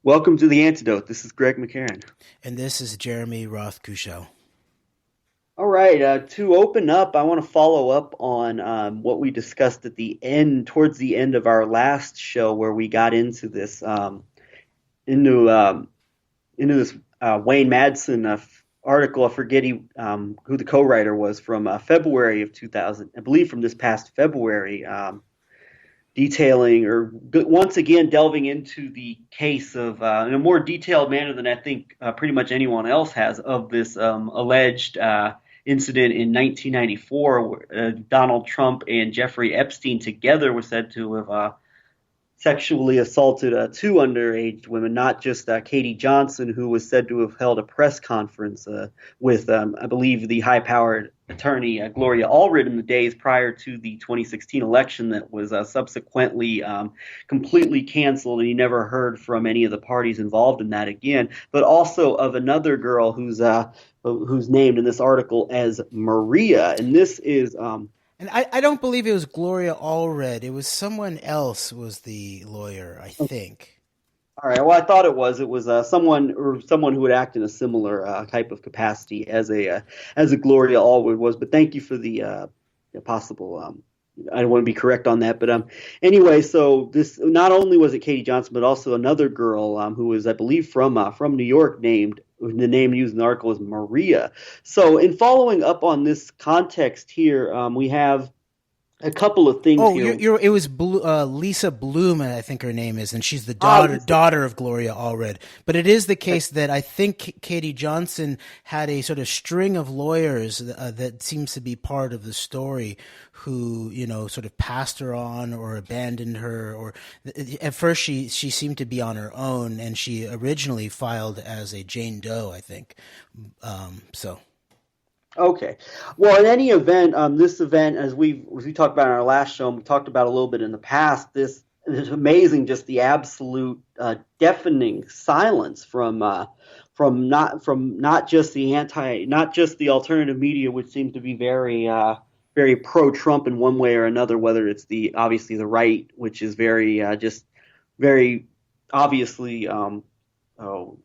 Welcome to The Antidote. This is Greg McCarran. And this is Jeremy Roth Kushel. All right, to open up, I want to follow up on what we discussed at the end, towards the end of our last show, where we got into this, into into this Wayne Madsen article. I forget who the co-writer was from February of 2000, I believe from this past February. Detailing or once again delving into the case of in a more detailed manner than I think pretty much anyone else has of this alleged incident in 1994 where Donald Trump and Jeffrey Epstein together were said to have sexually assaulted two underage women, not just Katie Johnson, who was said to have held a press conference with, I believe, the high-powered attorney Gloria Allred in the days prior to the 2016 election that was subsequently completely canceled, and you never heard from any of the parties involved in that again, but also of another girl who's named in this article as Maria. And this is And I don't believe it was Gloria Allred. It was someone else was the lawyer, I think. all right. Well, I thought it was. It was someone who would act in a similar type of capacity as a Gloria Allwood was. But thank you for the possible. I don't want to be correct on that, but anyway. So this not only was it Katie Johnson, but also another girl who was, I believe, from New York, named the name used in the article is Maria. So in following up on this context here, we have a couple of things Oh, here. it was Lisa Bloom, I think her name is, and she's the Ah, daughter of Gloria Allred. But it is the case that I think Katie Johnson had a sort of string of lawyers that seems to be part of the story, who sort of passed her on or abandoned her. Or at first she seemed to be on her own, and she originally filed as a Jane Doe, I think. So. Okay. Well, in any event, this event, as we talked about in our last show, and we talked about a little bit in the past, this is amazing. Just the absolute deafening silence from not just not just the alternative media, which seems to be very pro-Trump in one way or another. Whether it's the obviously the right, which is just very obviously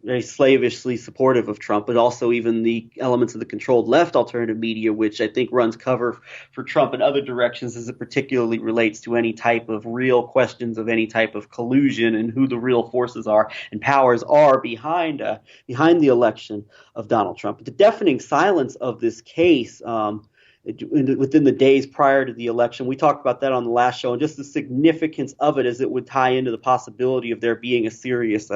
very slavishly supportive of Trump, but also even the elements of the controlled left alternative media, which I think runs cover for Trump in other directions as it particularly relates to any type of real questions of any type of collusion and who the real forces are and powers are behind the election of Donald Trump. But the deafening silence of this case. Within the days prior to the election. We talked about that on the last show, and just the significance of it as it would tie into the possibility of there being a serious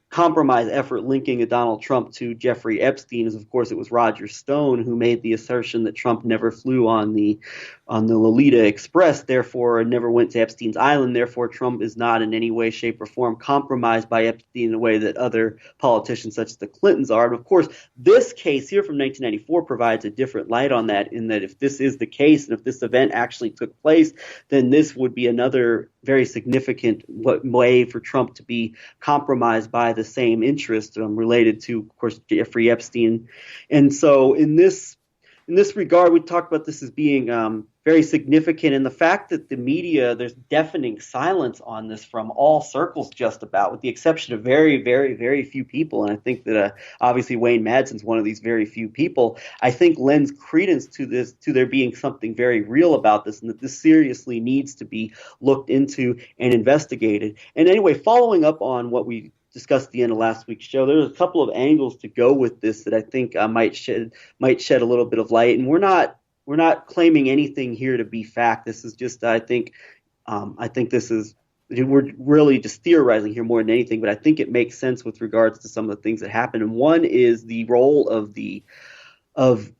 compromise effort linking a Donald Trump to Jeffrey Epstein. As of course it was Roger Stone who made the assertion that Trump never flew on the Lolita Express, therefore never went to Epstein's Island. Therefore, Trump is not in any way, shape, or form compromised by Epstein in a way that other politicians such as the Clintons are. And of course, this case here from 1994 provides a different light on that, in that if this is the case and if this event actually took place, then this would be another very significant way for Trump to be compromised by the same interest related to, of course, Jeffrey Epstein. And so in this regard, we talked about this as being very significant, and the fact that the media, there's deafening silence on this from all circles just about, with the exception of very, very, very few people. And I think that obviously Wayne Madsen's one of these very few people, I think lends credence to this, to there being something very real about this, and that this seriously needs to be looked into and investigated. And anyway, following up on what we discussed at the end of last week's show, there's a couple of angles to go with this that I think might shed a little bit of light. And we're not claiming anything here to be fact. This is just I think this is we're really just theorizing here more than anything. But I think it makes sense with regards to some of the things that happened. And one is the role of of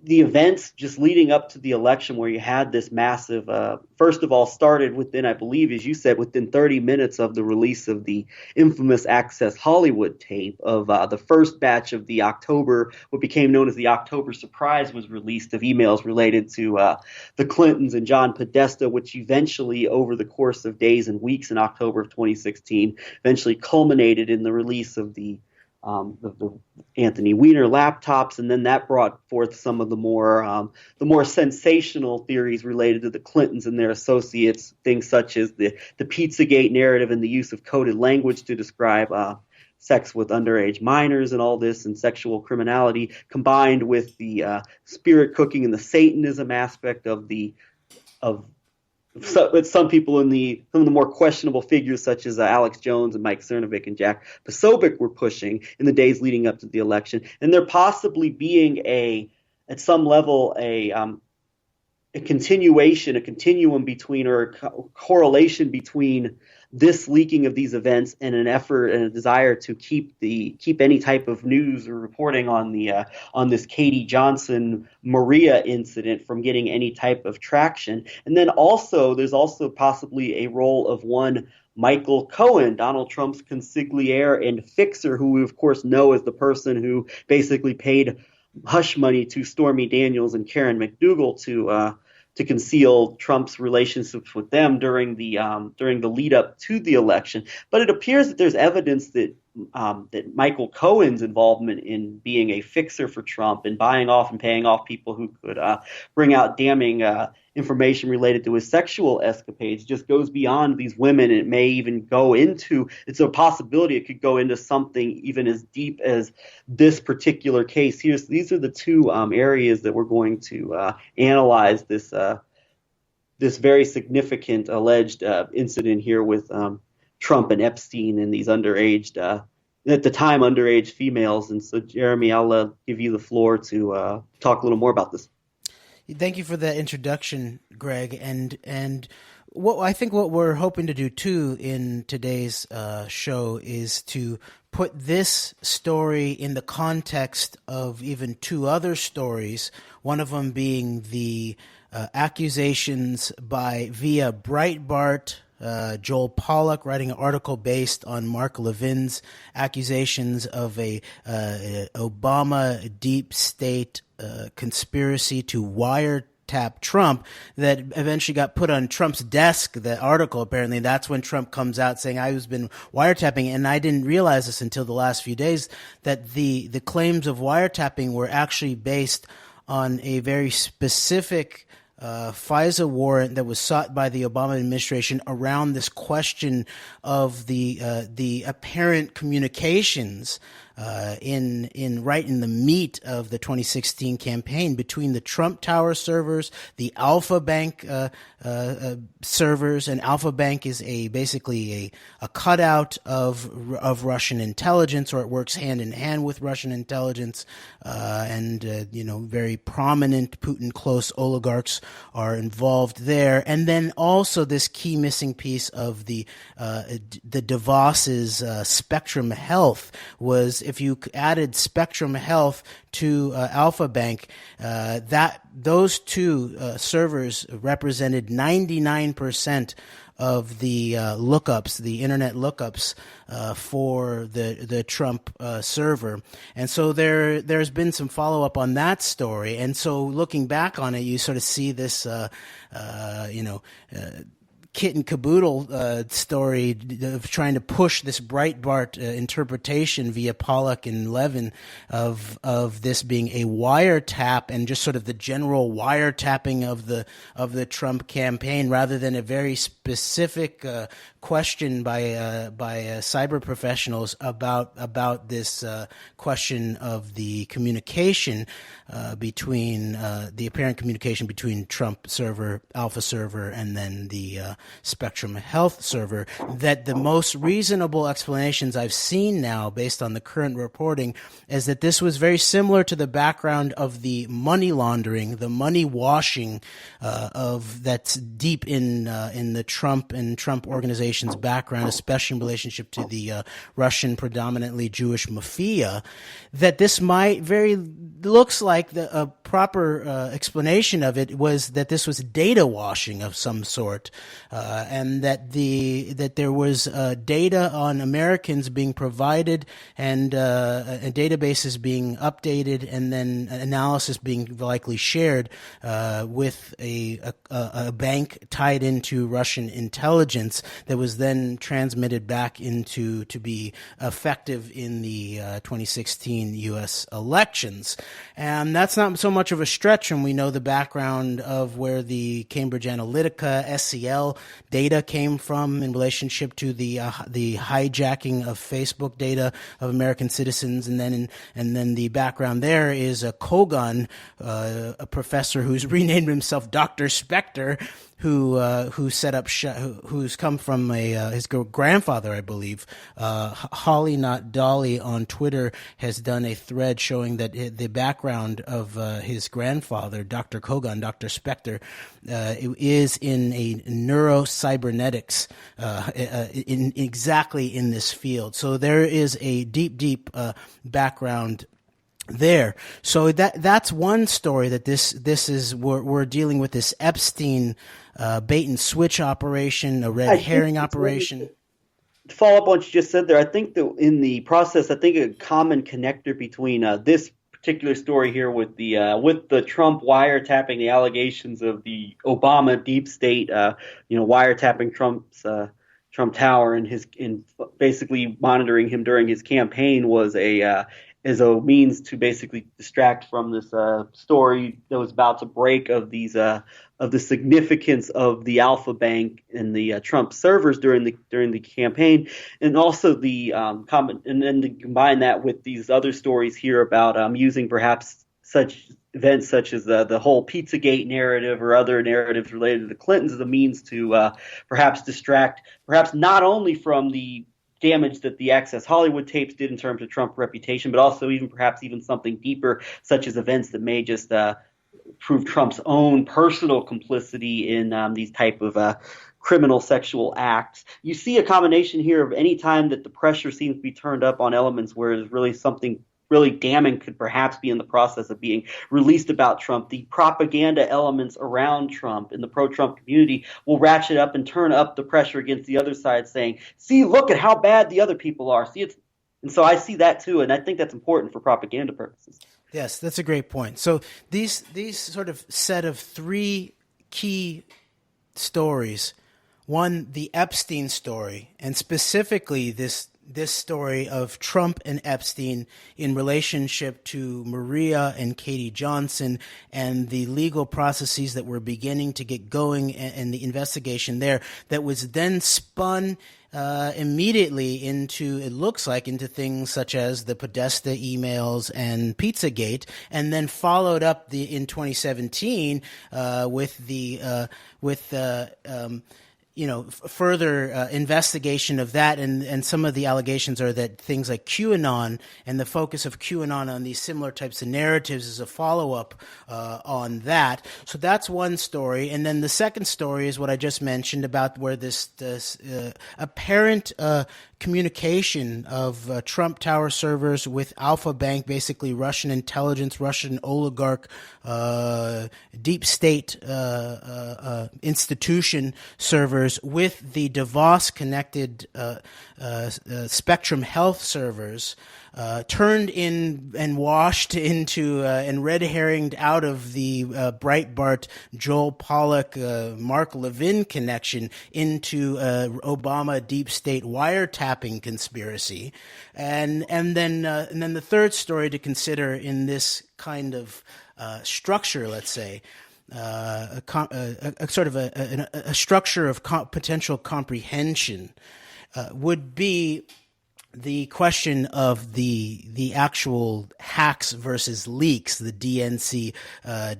the events just leading up to the election, where you had this massive, first of all, started within, I believe, as you said, within 30 minutes of the release of the infamous Access Hollywood tape of the first batch of the October, what became known as the October surprise, was released, of emails related to the Clintons and John Podesta, which eventually, over the course of days and weeks in October of 2016, eventually culminated in the release of the the Anthony Weiner laptops, and then that brought forth some of the more sensational theories related to the Clintons and their associates, things such as the Pizzagate narrative and the use of coded language to describe sex with underage minors and all this, and sexual criminality, combined with the spirit cooking and the Satanism aspect of some people some of the more questionable figures such as Alex Jones and Mike Cernovic and Jack Posobiec were pushing in the days leading up to the election, and there possibly being at some level a continuum between, or a correlation between this leaking of these events and an effort and a desire to keep any type of news or reporting on this Katie Johnson Maria incident from getting any type of traction. And then there's also possibly a role of one Michael Cohen, Donald Trump's consigliere and fixer, who we of course know as the person who basically paid hush money to Stormy Daniels and Karen McDougal to conceal Trump's relationships with them during the lead up to the election. But it appears that there's evidence that Michael Cohen's involvement in being a fixer for Trump and buying off and paying off people who could bring out damning information related to his sexual escapades just goes beyond these women. It may even it's a possibility it could go into something even as deep as this particular case here. So these are the two areas that we're going to analyze this very significant alleged incident here with Trump and Epstein and these underage, at the time, underage females. And so, Jeremy, I'll give you the floor to talk a little more about this. Thank you for that introduction, Greg. And what we're hoping to do too in today's show is to put this story in the context of even two other stories. One of them being the accusations via Breitbart. Joel Pollack writing an article based on Mark Levin's accusations of a Obama deep state conspiracy to wiretap Trump that eventually got put on Trump's desk. The article, apparently, that's when Trump comes out saying, I've been wiretapping, and I didn't realize this until the last few days, that the claims of wiretapping were actually based on a very specific FISA warrant that was sought by the Obama administration around this question of the apparent communications right in the meat of the 2016 campaign between the Trump Tower servers, the Alfa Bank servers, and Alfa Bank is basically a cutout of Russian intelligence, or it works hand in hand with Russian intelligence, and very prominent Putin close oligarchs are involved there. And then also this key missing piece of the DeVos's Spectrum Health was, if you added Spectrum Health to Alfa Bank, those two servers represented 99% of the lookups, the internet lookups for the Trump server. And so there's been some follow up on that story. And so looking back on it, you sort of see this, kit and caboodle story of trying to push this Breitbart interpretation via Pollack and Levin of this being a wiretap, and just sort of the general wiretapping of the Trump campaign, rather than a very specific question by cyber professionals about this question of the communication between the apparent communication between Trump server, Alpha server, and then the Spectrum Health server. That the most reasonable explanations I've seen now, based on the current reporting, is that this was very similar to the background of the money laundering, the money washing that's deep in the Trump and Trump organization's background, especially in relationship to the Russian, predominantly Jewish mafia. That this looks like proper explanation of it was that this was data washing of some sort, and that there was data on Americans being provided and databases being updated, and then analysis being likely shared with a bank tied into Russian intelligence that was then transmitted back into to be effective in the 2016 U.S. elections. And that's not so much of a stretch when we know the background of where the Cambridge Analytica SCL data came from in relationship to the hijacking of Facebook data of American citizens, and then the background there is a Kogan, a professor who's renamed himself Dr. Spectre, who set up who's come from his grandfather, I believe. Holly Not Dolly on Twitter has done a thread showing that the background of his grandfather, Dr. Kogan, Dr. Spectre, is in a neurocybernetics, exactly in this field. So there is a deep background there. So that's one story that this is we're dealing with, this Epstein bait and switch operation, a red herring operation. To follow up on what you just said there, I think that in the process, I think a common connector between this particular story here with the Trump wiretapping, the allegations of the Obama deep state, wiretapping Trump Tower and basically monitoring him during his campaign was as a means to basically distract from this story that was about to break of the significance of the Alfa Bank and the Trump servers during the campaign, and also and then to combine that with these other stories here about using perhaps such events such as the whole Pizzagate narrative or other narratives related to the Clintons as a means to perhaps distract, perhaps not only from the damage that the Access Hollywood tapes did in terms of Trump's reputation, but also perhaps something deeper, such as events that may just prove Trump's own personal complicity in these type of criminal sexual acts. You see a combination here of any time that the pressure seems to be turned up on elements where there's really something really damning could perhaps be in the process of being released about Trump. The propaganda elements around Trump in the pro-Trump community will ratchet up and turn up the pressure against the other side, saying, see, look at how bad the other people are. And so I see that too, and I think that's important for propaganda purposes. Yes, that's a great point. So these sort of set of three key stories. One, the Epstein story, and specifically this story of Trump and Epstein in relationship to Maria and Katie Johnson and the legal processes that were beginning to get going and the investigation there that was then spun immediately into, it looks like, into things such as the Podesta emails and Pizzagate, and then followed up in 2017 further investigation of that, and some of the allegations are that things like QAnon and the focus of QAnon on these similar types of narratives is a follow-up on that. So that's one story. And then the second story is what I just mentioned about where this apparent communication of Trump Tower servers with Alfa Bank, basically Russian intelligence, Russian oligarch, deep state institution servers with the DeVos-connected Spectrum Health servers, turned in and washed into and red herringed out of the Breitbart, Joel Pollak, Mark Levin connection into Obama deep state wiretapping conspiracy, and then the third story to consider in this kind of structure, let's say. A sort of a structure of potential comprehension would be the question of the actual hacks versus leaks, the DNC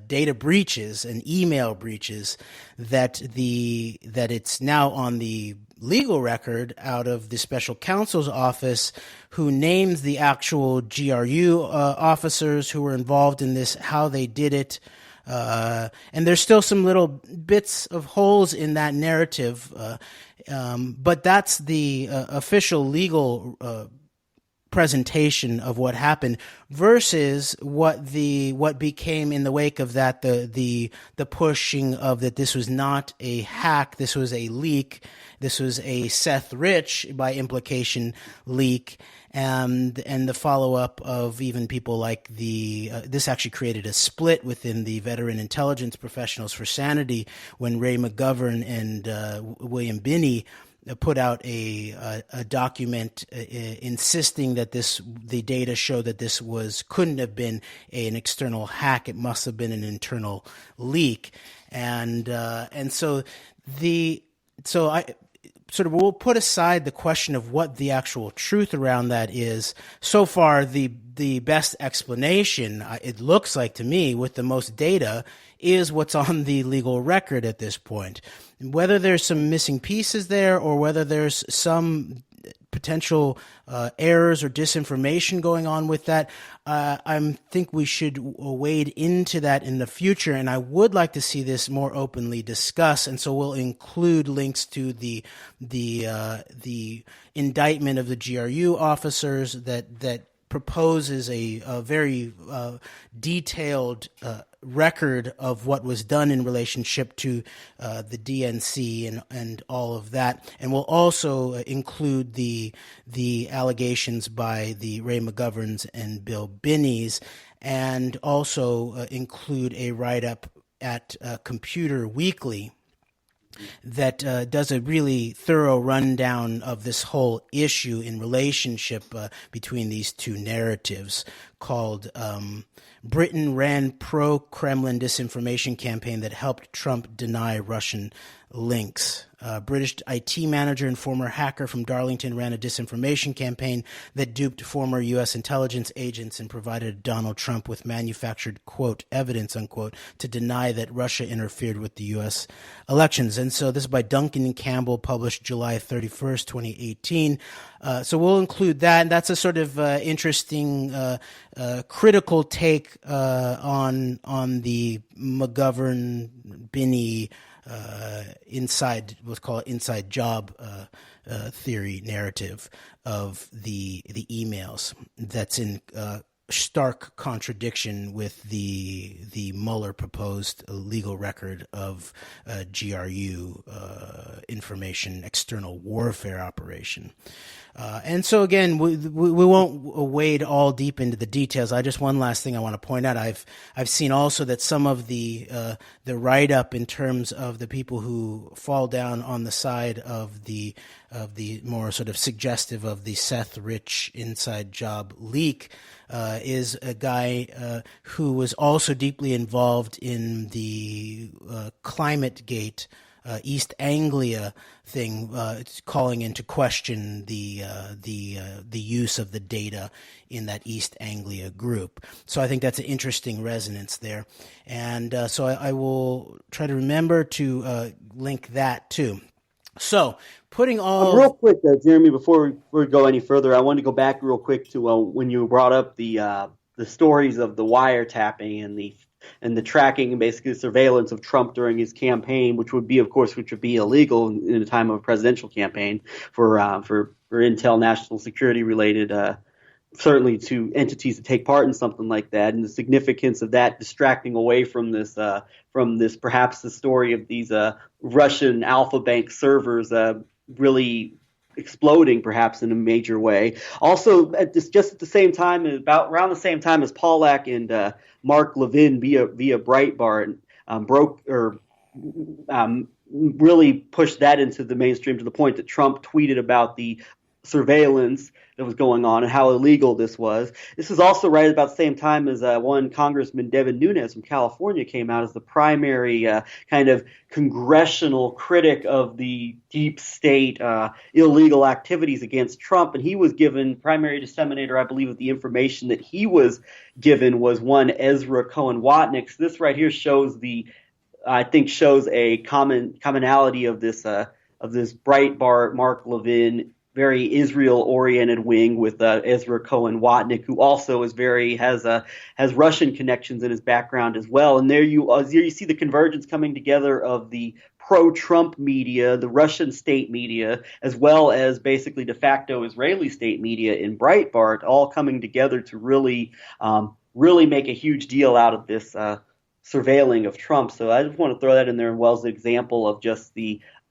data breaches and email breaches that it's now on the legal record out of the special counsel's office, who names the actual GRU officers who were involved in this, how they did it. And there's still some little bits of holes in that narrative, but that's the official legal presentation of what happened versus what became in the wake of that the pushing of that this was not a hack, this was a leak, this was a Seth Rich by implication leak, and the follow up of even people like this actually created a split within the veteran intelligence professionals for sanity when Ray McGovern and William Binney put out a document insisting that the data showed that this couldn't have been an external hack. It must have been an internal leak, and so I sort of we'll put aside the question of what the actual truth around that is. So far, the best explanation, it looks like to me, with the most data, is what's on the legal record at this point. Whether there's some missing pieces there or whether there's some potential errors or disinformation going on with that, I think we should wade into that in the future, and I would like to see this more openly discussed. And so we'll include links to the indictment of the GRU officers that proposes a very detailed record of what was done in relationship to the DNC and all of that, and we'll also include the allegations by the Ray McGoverns and Bill Binneys, and also include a write-up at Computer Weekly that does a really thorough rundown of this whole issue in relationship between these two narratives, called Britain Ran Pro-Kremlin Disinformation Campaign That Helped Trump Deny Russian Links. British IT manager and former hacker from Darlington ran a disinformation campaign that duped former U.S. intelligence agents and provided Donald Trump with manufactured, quote, evidence, unquote, to deny that Russia interfered with the U.S. elections. And so this is by Duncan and Campbell, published July 31st, 2018. So we'll include that. And that's a sort of interesting, critical take on the McGovern-Binney inside, let's call it inside job theory narrative of the emails that's in stark contradiction with the Mueller proposed legal record of GRU information external warfare operation. And so again, we won't wade all deep into the details. One last thing I want to point out. I've seen also that some of the write up in terms of the people who fall down on the side of the more sort of suggestive of the Seth Rich inside job leak is a guy who was also deeply involved in the ClimateGate East Anglia thing, calling into question the use of the data in that East Anglia group. So I think that's an interesting resonance there, and so I will try to remember to link that too. So putting all real quick, Jeremy, before we go any further, I want to go back real quick to when you brought up the stories of the wiretapping and the tracking and basically the surveillance of Trump during his campaign, which would be illegal in a time of a presidential campaign for intel, national security related, certainly to entities to take part in something like that, and the significance of that distracting away from this perhaps the story of these Russian Alfa bank servers really exploding perhaps in a major way. Also, just at the same time, around the same time as Pollack and Mark Levin via Breitbart really pushed that into the mainstream to the point that Trump tweeted about the surveillance that was going on and how illegal this was. This is also right about the same time as one Congressman Devin Nunes from California came out as the primary kind of congressional critic of the deep state illegal activities against Trump, and he was given primary disseminator, I believe, of the information that he was given was one Ezra Cohen Watnick. This right here shows a commonality of this Breitbart Mark Levin very Israel-oriented wing with Ezra Cohen-Watnick, who also is has Russian connections in his background as well. And there you see the convergence coming together of the pro-Trump media, the Russian state media, as well as basically de facto Israeli state media in Breitbart, all coming together to really make a huge deal out of this surveilling of Trump. So I just want to throw that in there as well as an example of just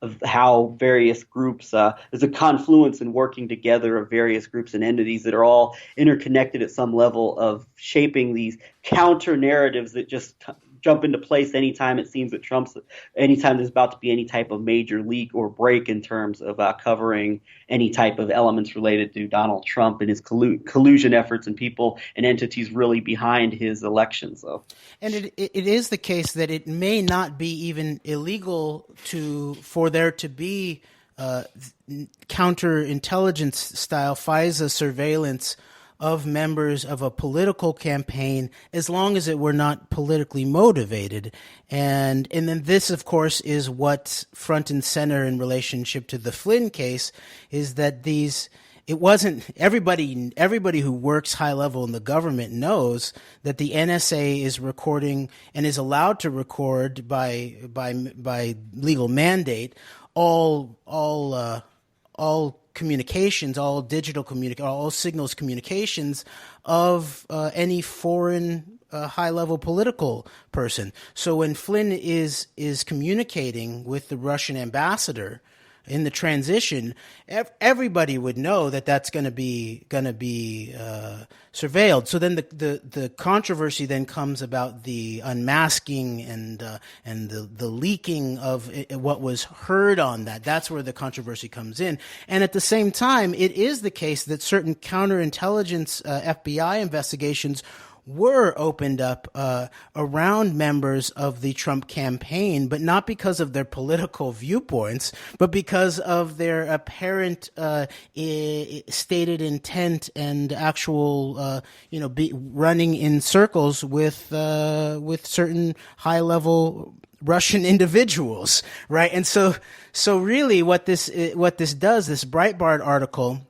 of how various groups, there's a confluence in working together of various groups and entities that are all interconnected at some level of shaping these counter narratives that just jump into place anytime it seems that anytime there's about to be any type of major leak or break in terms of covering any type of elements related to Donald Trump and his collusion efforts and people and entities really behind his election. So, and it is the case that it may not be even illegal for there to be counterintelligence style FISA surveillance of members of a political campaign, as long as it were not politically motivated. And then this, of course, is what's front and center in relationship to the Flynn case, is that it wasn't everybody who works high level in the government knows that the NSA is recording and is allowed to record by legal mandate all communications, all digital all signals communications of any foreign high-level political person. So when Flynn is communicating with the Russian ambassador in the transition, everybody would know that that's going to be surveilled. So then the controversy then comes about the unmasking and the leaking of what was heard on that. That's where the controversy comes in. And at the same time, it is the case that certain counterintelligence FBI investigations were opened up around members of the Trump campaign, but not because of their political viewpoints, but because of their apparent stated intent and actual, running in circles with certain high-level Russian individuals, right? And so really, what this does, this Breitbart article,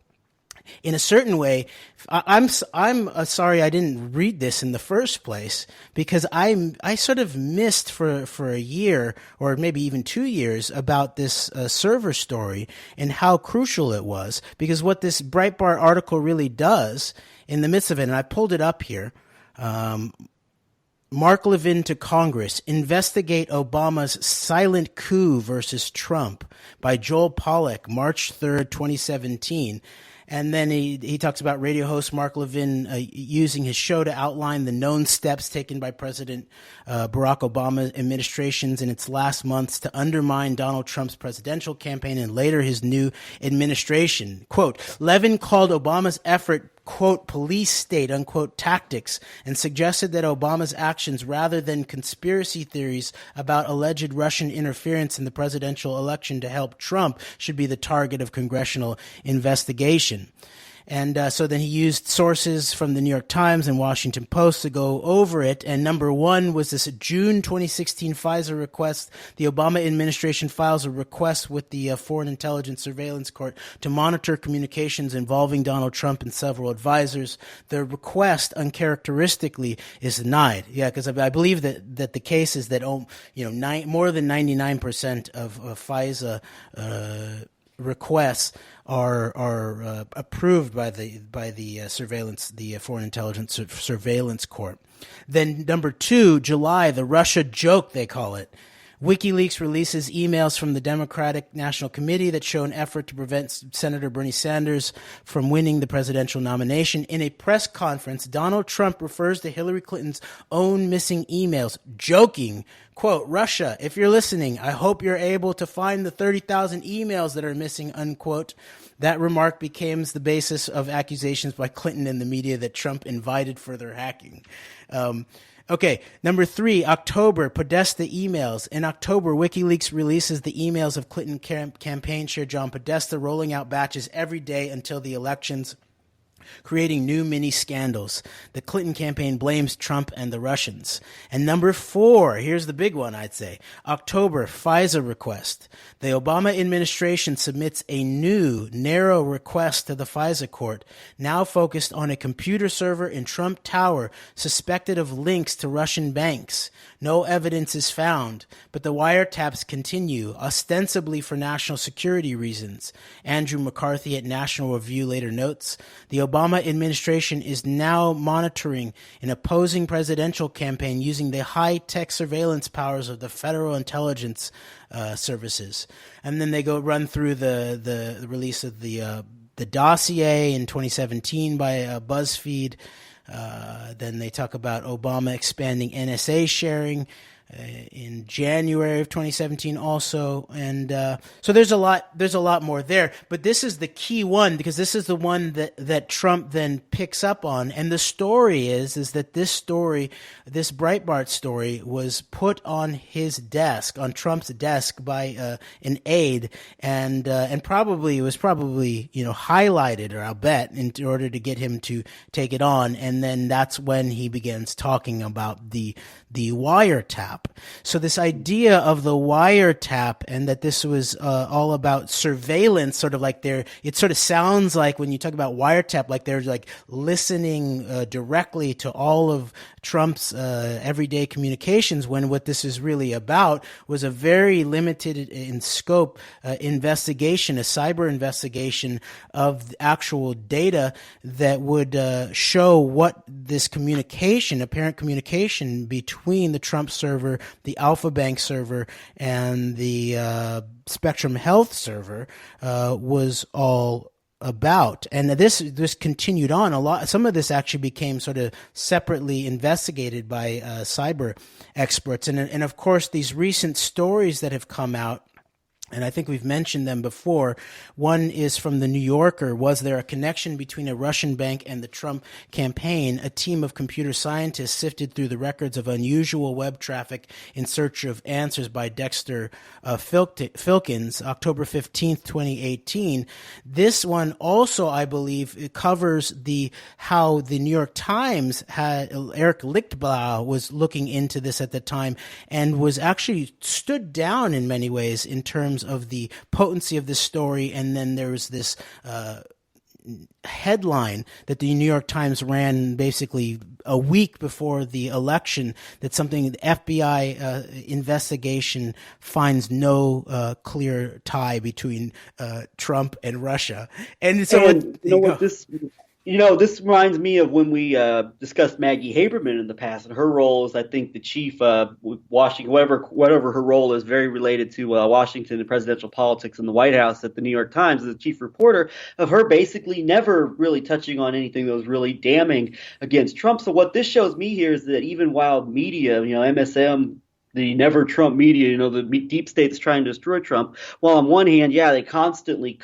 in a certain way, I'm sorry I didn't read this in the first place, because I sort of missed for a year or maybe even 2 years about this server story and how crucial it was. Because what this Breitbart article really does in the midst of it, and I pulled it up here, Mark Levin to Congress, investigate Obama's silent coup versus Trump, by Joel Pollack, March 3rd, 2017. And then he talks about radio host Mark Levin using his show to outline the known steps taken by President Barack Obama administrations in its last months to undermine Donald Trump's presidential campaign and later his new administration. Quote, Levin called Obama's effort, quote, police state, unquote, tactics, and suggested that Obama's actions, rather than conspiracy theories about alleged Russian interference in the presidential election to help Trump, should be the target of congressional investigation. And so then he used sources from the New York Times and Washington Post to go over it. And number one was this June 2016 FISA request. The Obama administration files a request with the Foreign Intelligence Surveillance Court to monitor communications involving Donald Trump and several advisors. The request, uncharacteristically, is denied. Yeah, because I believe that the case is that more than 99% of FISA requests are approved by the surveillance, the Foreign Intelligence Surveillance Court. Then number two, July, the Russia joke, they call it. WikiLeaks releases emails from the Democratic National Committee that show an effort to prevent Senator Bernie Sanders from winning the presidential nomination. In a press conference, Donald Trump refers to Hillary Clinton's own missing emails, joking, quote, Russia, if you're listening, I hope you're able to find the 30,000 emails that are missing, unquote. That remark becomes the basis of accusations by Clinton and the media that Trump invited further hacking. Okay, number three, October, Podesta emails. In October, WikiLeaks releases the emails of Clinton campaign chair John Podesta rolling out batches every day until the elections. creating new mini scandals. The Clinton campaign blames Trump and the Russians. And number 4, here's the big one, I'd say. October, FISA request. The Obama administration submits a new, narrow request to the FISA court, now focused on a computer server in Trump Tower suspected of links to Russian banks. No evidence is found, but the wiretaps continue, ostensibly for national security reasons. Andrew McCarthy at National Review later notes, the Obama administration is now monitoring an opposing presidential campaign using the high-tech surveillance powers of the Federal Intelligence Services. And then they go run through the release of the dossier in 2017 by BuzzFeed. Then they talk about Obama expanding NSA sharing in January of 2017 also. And so there's a lot more there. But this is the key one, because this is the one that Trump then picks up on. And the story is that this Breitbart story was put on his desk, on Trump's desk by an aide, and probably it was highlighted, or I'll bet, in order to get him to take it on. And then that's when he begins talking about the wiretap. So this idea of the wiretap, and that this was all about surveillance, sort of like it sort of sounds like when you talk about wiretap, like they're like listening directly to all of Trump's everyday communications, when what this is really about was a very limited in scope investigation, a cyber investigation of the actual data that would show what this communication, apparent communication between the Trump server, the Alfa Bank server, and the Spectrum Health server was all about. And this continued on a lot. Some of this actually became sort of separately investigated by cyber experts. And of course, these recent stories that have come out, and I think we've mentioned them before. One is from the New Yorker. Was there a connection between a Russian bank and the Trump campaign? A team of computer scientists sifted through the records of unusual web traffic in search of answers by Dexter Filkins, October 15th, 2018. This one also, I believe, it covers how the New York Times had, Eric Lichtblau was looking into this at the time, and was actually stood down in many ways in terms of the potency of this story. And then there was this headline that the New York Times ran basically a week before the election, that something the FBI investigation finds no clear tie between Trump and Russia. And so this reminds me of when we discussed Maggie Haberman in the past, and her role is, I think, the chief Washington, whatever her role is, very related to Washington and presidential politics in the White House at the New York Times, as the chief reporter, of her basically never really touching on anything that was really damning against Trump. So what this shows me here is that even while media, MSM, the never Trump media, the deep state's trying to destroy Trump. Well, on one hand, they constantly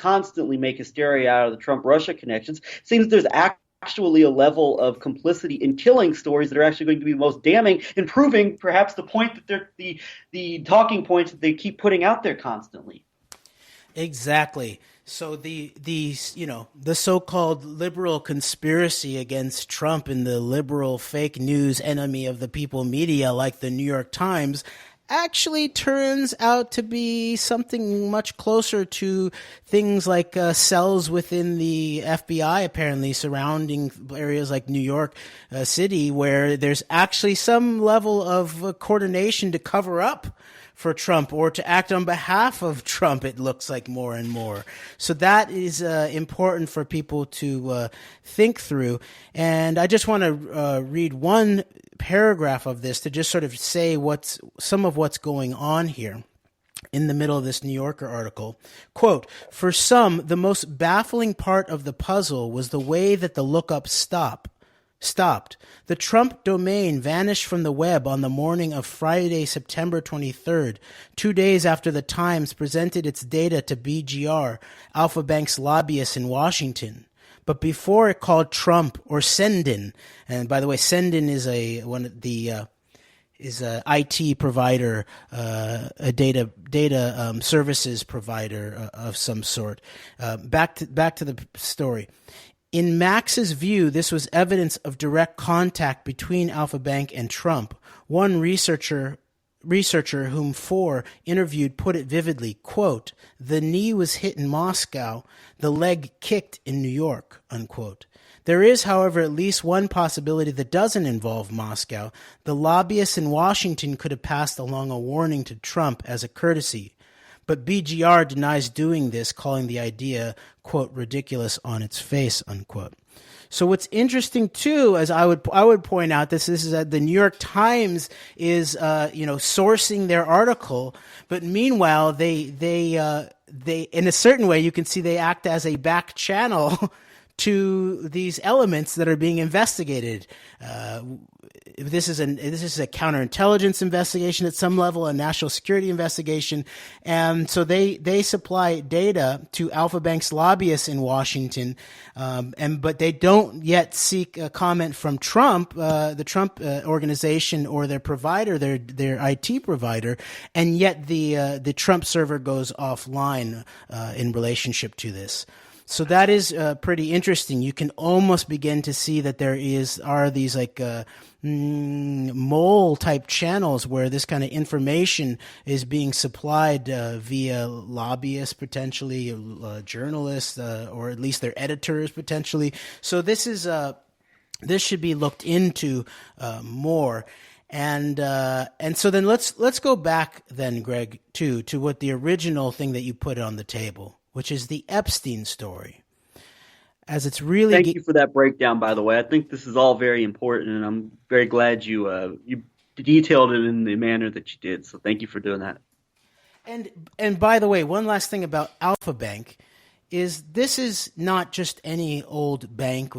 make hysteria out of the Trump-Russia connections. It seems there's actually a level of complicity in killing stories that are actually going to be the most damning, and proving perhaps the point that they're the talking points that they keep putting out there constantly. Exactly. So the so-called liberal conspiracy against Trump and the liberal fake news enemy of the people media, like the New York Times, actually turns out to be something much closer to things like cells within the FBI, apparently, surrounding areas like New York City, where there's actually some level of coordination to cover up for Trump, or to act on behalf of Trump, it looks like, more and more. So that is important for people to think through. And I just want to read one paragraph of this to just sort of say some of what's going on here. In the middle of this New Yorker article, quote, "For some, the most baffling part of the puzzle was the way that the lookup stopped. The Trump domain vanished from the web on the morning of Friday, September 23rd, 2 days after the Times presented its data to BGR, Alfa Bank's lobbyists in Washington. But before it called Trump or Sendin, and by the way, Sendin is a IT provider, a data services provider of some sort. Back to the story. In Max's view, this was evidence of direct contact between Alfa Bank and Trump. One researcher whom Four interviewed put it vividly, quote, "The knee was hit in Moscow, the leg kicked in New York," unquote. There is, however, at least one possibility that doesn't involve Moscow. The lobbyists in Washington could have passed along a warning to Trump as a courtesy. But BGR denies doing this, calling the idea, quote, ridiculous on its face, unquote. So what's interesting too, as I would point out, this is that the New York Times is sourcing their article, but meanwhile they in a certain way you can see they act as a back channel to these elements that are being investigated. This is a counterintelligence investigation at some level, a national security investigation, and so they supply data to Alfa Bank's lobbyists in Washington, but they don't yet seek a comment from Trump, the Trump organization, or their provider, their IT provider, and yet the Trump server goes offline in relationship to this. So that is pretty interesting. You can almost begin to see that there are these like mole type channels where this kind of information is being supplied via lobbyists, potentially journalists, or at least their editors potentially. So this should be looked into more. And so then let's go back then, Greg, to what the original thing that you put on the table, which is the Epstein story. As it's really Thank you for that breakdown, by the way. I think this is all very important, and I'm very glad you detailed it in the manner that you did. So thank you for doing that. And by the way, one last thing about Alfa Bank is this is not just any old bank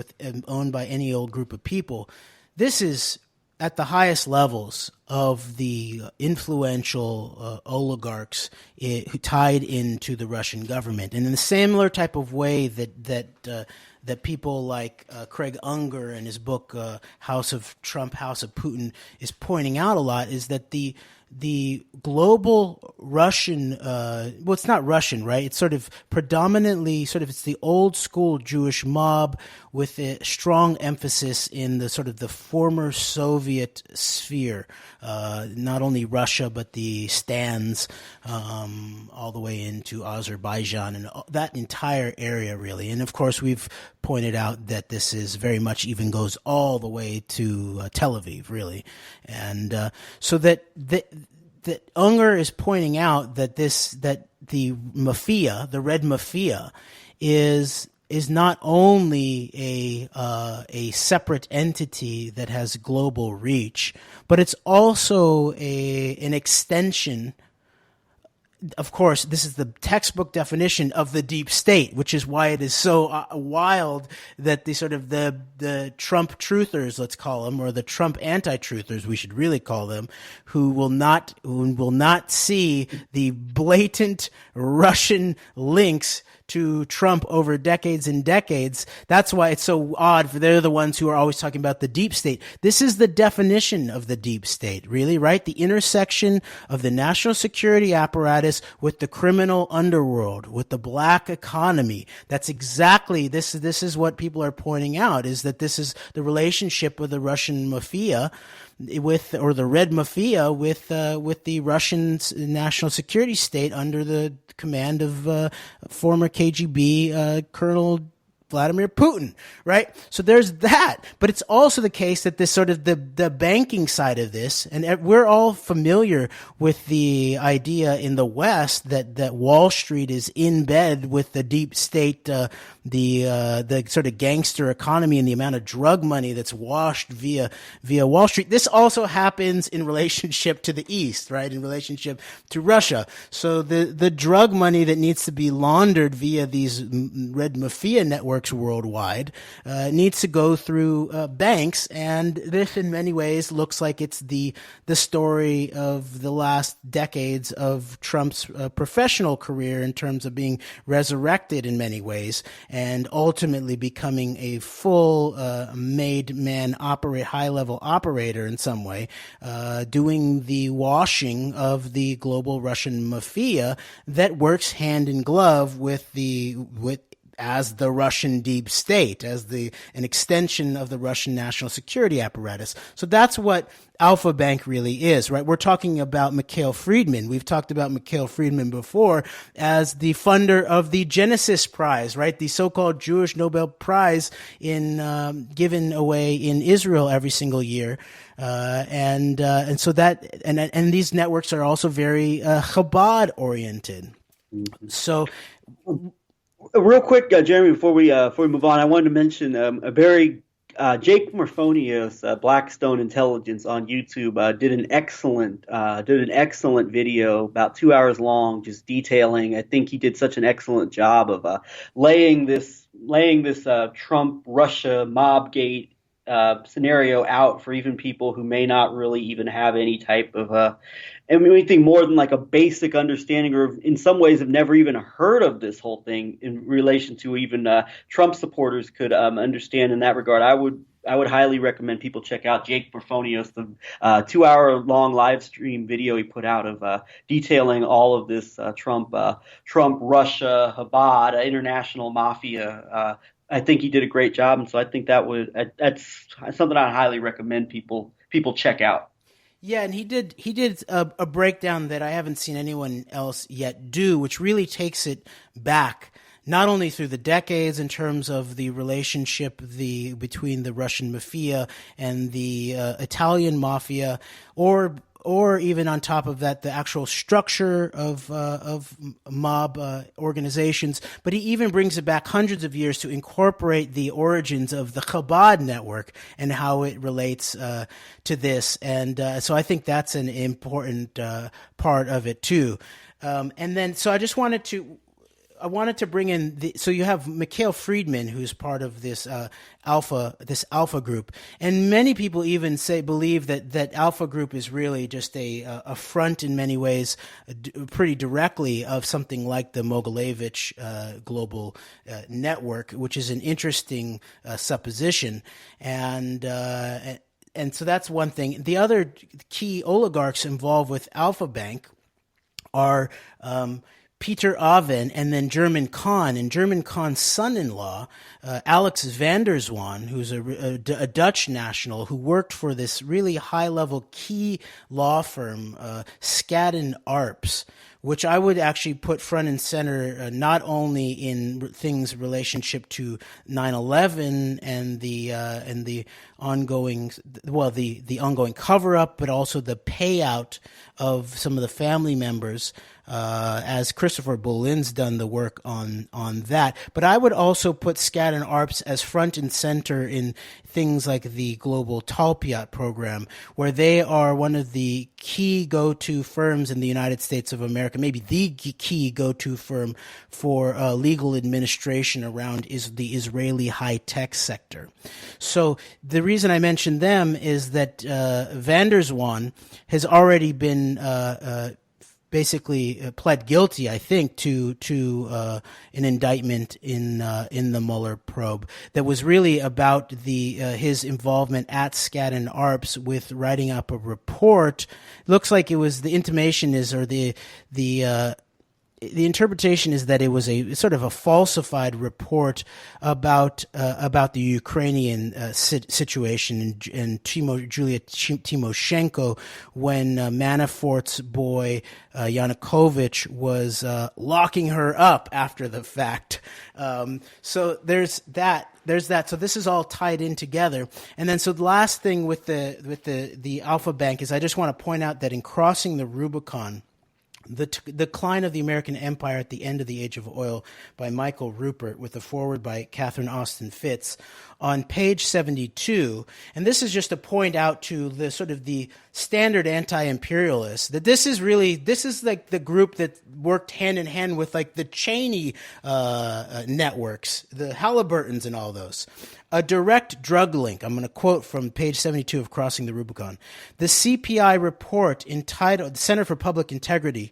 owned by any old group of people. This is at the highest levels of the influential oligarchs who tied into the Russian government, and in a similar type of way that people like Craig Unger in his book House of Trump, House of Putin is pointing out a lot, is that the global Russian, well, it's not Russian, right? It's sort of predominantly it's the old school Jewish mob with a strong emphasis in the sort of the former Soviet sphere, not only Russia, but the stands, all the way into Azerbaijan and that entire area really. And of course, we've pointed out that this is very much even goes all the way to Tel Aviv, really. And so that Unger is pointing out that the mafia, the red mafia, is not only a separate entity that has global reach, but it's also an extension. Of course, this is the textbook definition of the deep state, which is why it is so wild that the Trump truthers, let's call them, or the Trump anti-truthers, we should really call them, who will not see the blatant Russian links to Trump over decades and decades. That's why it's so odd. They're the ones who are always talking about the deep state. This is the definition of the deep state, really, right? The intersection of the national security apparatus with the criminal underworld, with the black economy. That's exactly this is what people are pointing out, is that this is the relationship with the Russian mafia or the red mafia with the Russian national security state under the command of former KGB Colonel Vladimir Putin, right? So there's that. But it's also the case that this sort of the banking side of this, and we're all familiar with the idea in the West that Wall Street is in bed with the deep state, the sort of gangster economy and the amount of drug money that's washed via Wall Street. This also happens in relationship to the East, right? In relationship to Russia. So the drug money that needs to be laundered via these red mafia networks worldwide needs to go through banks, and this in many ways looks like it's the story of the last decades of Trump's professional career in terms of being resurrected in many ways and ultimately becoming a full made man high level operator in some way, doing the washing of the global Russian mafia that works hand in glove with as the Russian deep state, as an extension of the Russian national security apparatus. So that's what Alfa Bank really is, right? We're talking about Mikhail Friedman. We've talked about Mikhail Friedman before as the funder of the Genesis Prize, right? The so-called Jewish Nobel Prize given away in Israel every single year. And so that, and these networks are also very Chabad oriented. So, real quick, Jeremy, before we move on, I wanted to mention a very Jake Morphonios, Blackstone Intelligence on YouTube, did an excellent video about 2 hours long, just detailing. I think he did such an excellent job of laying this Trump Russia mobgate scenario out for even people who may not really even have any type of anything more than like a basic understanding, or in some ways have never even heard of this whole thing in relation to even Trump supporters could understand in that regard. I would highly recommend people check out Jake Morphonios, the 2 hour long live stream video he put out of detailing all of this Trump Russia Chabad international mafia. I think he did a great job, and so I think that's something I highly recommend people check out. Yeah, and he did a breakdown that I haven't seen anyone else yet do, which really takes it back, not only through the decades in terms of the relationship between the Russian mafia and the Italian mafia, or even on top of that, the actual structure of mob organizations. But he even brings it back hundreds of years to incorporate the origins of the Chabad network and how it relates to this. And so I think that's an important part of it too. And then, so I wanted to bring in so you have Mikhail Friedman, who's part of this Alfa group, and many people even believe that Alfa group is really just a front in many ways, pretty directly, of something like the Mogilevich global network, which is an interesting supposition, and so that's one thing. The other key oligarchs involved with Alfa Bank are Peter Aven and then German Kahn, and German Kahn's son-in-law, Alex van der Zwaan, who's a Dutch national who worked for this really high-level key law firm, Skadden Arps, which I would actually put front and center, not only in things relationship to 9/11 and the ongoing cover-up, but also the payout of some of the family members, as Christopher Bolin's done the work on that. But I would also put Skadden Arps as front and center in things like the Global Talpiot program, where they are one of the key go-to firms in the United States of America, maybe the key go-to firm for legal administration around the Israeli high-tech sector. So the reason I mention them is that van der Zwaan has already been basically pled guilty, I think, to an indictment in the Mueller probe that was really about his involvement at Skadden Arps with writing up a report. Looks like it was, the intimation is, or the interpretation is that it was a sort of a falsified report about the Ukrainian situation and Julia Timoshenko, when Manafort's boy Yanukovych was locking her up after the fact. So there's that. So this is all tied in together. And then, so the last thing with the Alfa Bank is I just want to point out that in Crossing the Rubicon, The Decline of the American Empire at the End of the Age of Oil by Michael Ruppert, with a foreword by Catherine Austin Fitz, on page 72, and this is just to point out to the sort of the standard anti-imperialists that this is like the group that worked hand in hand with like the Cheney networks, the Halliburtons and all those. A direct drug link. I'm going to quote from page 72 of Crossing the Rubicon. The CPI report entitled, the Center for Public Integrity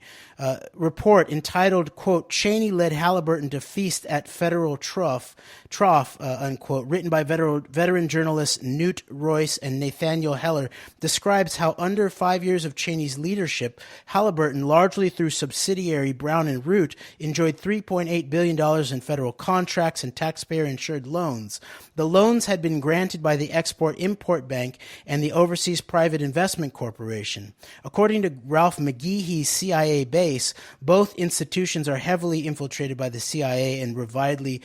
report entitled, quote, Cheney led Halliburton to feast at federal trough, unquote, written by by veteran journalists Newt Royce and Nathaniel Heller, describes how under 5 years of Cheney's leadership, Halliburton, largely through subsidiary Brown and Root, enjoyed $3.8 billion in federal contracts and taxpayer-insured loans. The loans had been granted by the Export-Import Bank and the Overseas Private Investment Corporation. According to Ralph McGeehee's CIA base, both institutions are heavily infiltrated by the CIA and routinely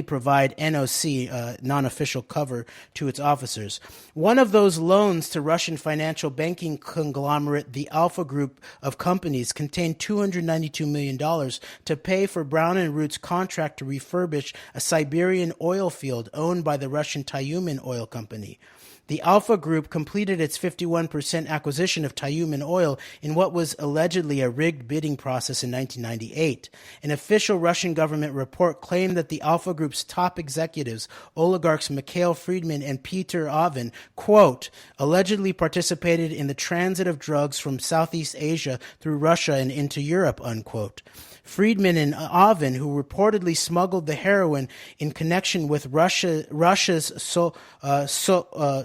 provide NOC, non-official cover, to its officers. One of those loans to Russian financial banking conglomerate, the Alfa Group of companies, contained $292 million to pay for Brown and Root's contract to refurbish a Siberian oil field owned by the Russian Tyumen Oil Company. The Alfa Group completed its 51% acquisition of Tyumen Oil in what was allegedly a rigged bidding process in 1998. An official Russian government report claimed that the Alfa Group's top executives, oligarchs Mikhail Friedman and Peter Oven, quote, allegedly participated in the transit of drugs from Southeast Asia through Russia and into Europe, unquote. Friedman and Oven, who reportedly smuggled the heroin in connection with Russia's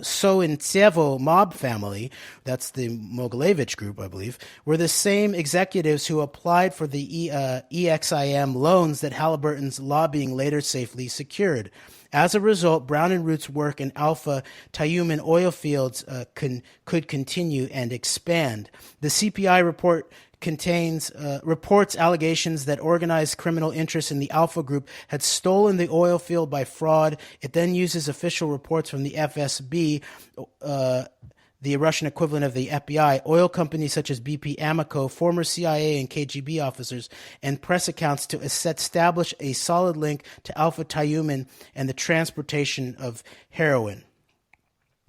Sointsevo mob family, that's the Mogilevich group, I believe, were the same executives who applied for the EXIM loans that Halliburton's lobbying later safely secured. As a result, Brown and Root's work in Alfa Tyumen oil fields could continue and expand. The CPI report reports allegations that organized criminal interests in the Alfa Group had stolen the oil field by fraud. It then uses official reports from the FSB, the Russian equivalent of the FBI, oil companies such as BP Amoco, former CIA and KGB officers, and press accounts to establish a solid link to Alfa Tyumen and the transportation of heroin.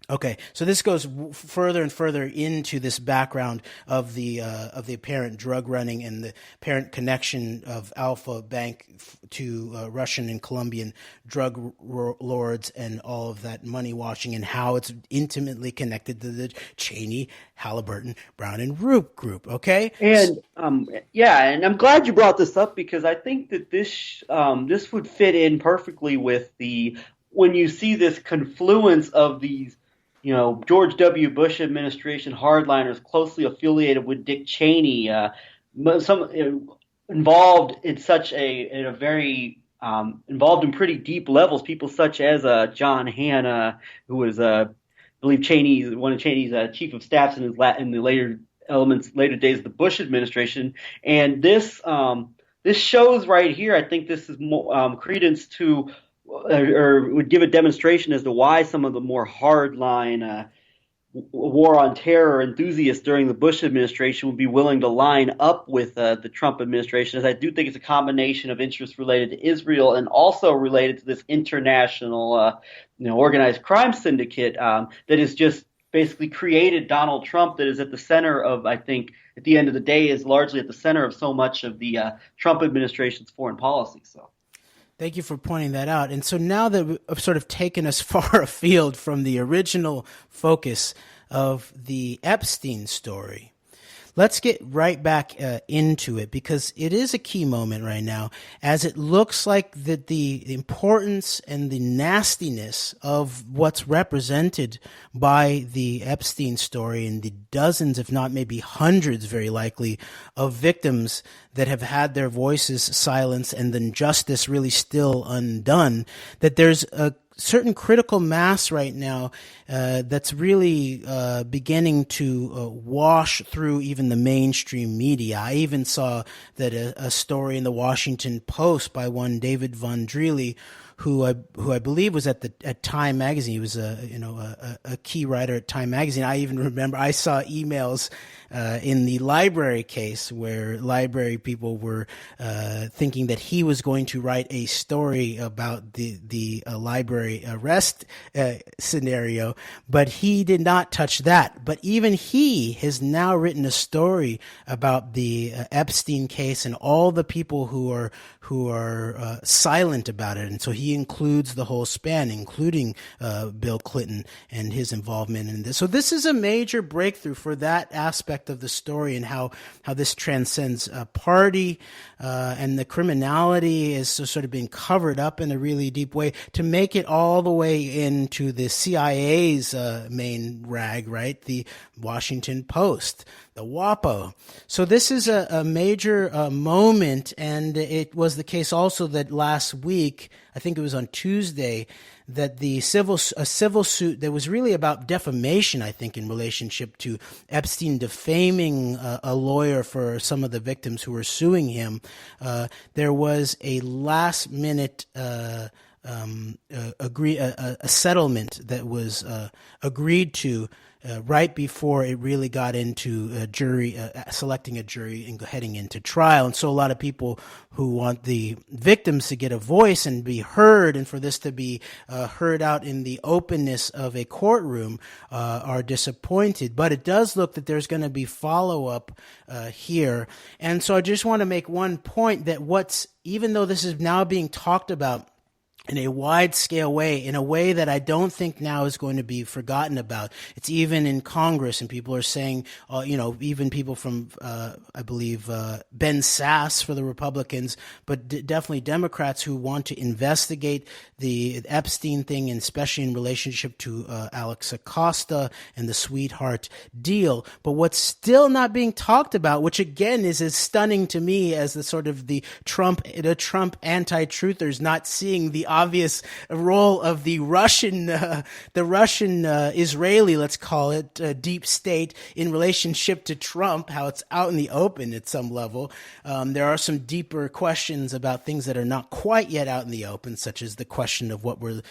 Okay, so this goes further and further into this background of the apparent drug running and the apparent connection of Alfa Bank to Russian and Colombian drug lords and all of that money washing, and how it's intimately connected to the Cheney, Halliburton, Brown and Root group. Okay, and and I'm glad you brought this up, because I think that this would fit in perfectly with when you see this confluence of these, George W. Bush administration hardliners closely affiliated with Dick Cheney, involved in involved in pretty deep levels. People such as John Hanna, who was, I believe, one of Cheney's chief of staffs in the later days of the Bush administration. And this shows right here, I think this is more credence to, or would give a demonstration as to why some of the more hardline war on terror enthusiasts during the Bush administration would be willing to line up with the Trump administration, as I do think it's a combination of interests related to Israel and also related to this international organized crime syndicate that has just basically created Donald Trump, that is at the center of, I think, at the end of the day, is largely at the center of so much of the Trump administration's foreign policy. So. Thank you for pointing that out. And so now that we've sort of taken us far afield from the original focus of the Epstein story, let's get right back into it, because it is a key moment right now, as it looks like that the importance and the nastiness of what's represented by the Epstein story and the dozens, if not maybe hundreds, very likely, of victims that have had their voices silenced and the justice really still undone, that there's a certain critical mass right now that's really beginning to wash through even the mainstream media. I even saw that a story in the Washington Post by one David Von Dreely, who I believe was at Time Magazine. He was a key writer at Time Magazine. I even remember I saw emails in the library case where library people were thinking that he was going to write a story about the library arrest scenario, but he did not touch that. But even he has now written a story about the Epstein case and all the people who are silent about it, and so he includes the whole span, including Bill Clinton and his involvement in this. So this is a major breakthrough for that aspect aspect of the story and how this transcends party, and the criminality is sort of being covered up in a really deep way to make it all the way into the CIA's main rag, right? The Washington Post, the WAPO. So this is a major moment, and it was the case also that last week, I think it was on Tuesday, that a civil suit that was really about defamation, I think, in relationship to Epstein defaming a lawyer for some of the victims who were suing him. There was a last minute a settlement that was agreed to right before it really got into selecting a jury and heading into trial. And so a lot of people who want the victims to get a voice and be heard, and for this to be heard out in the openness of a courtroom, are disappointed. But it does look that there's going to be follow-up here. And so I just want to make one point that even though this is now being talked about in a wide-scale way, in a way that I don't think now is going to be forgotten about. It's even in Congress, and people are saying, even people from, I believe, Ben Sasse for the Republicans, but definitely Democrats who want to investigate the Epstein thing, and especially in relationship to Alex Acosta and the sweetheart deal. But what's still not being talked about, which again is as stunning to me as the sort of the Trump anti-truthers not seeing the obvious role of the Russian Israeli, let's call it, deep state in relationship to Trump, how it's out in the open at some level. There are some deeper questions about things that are not quite yet out in the open, such as the question of what was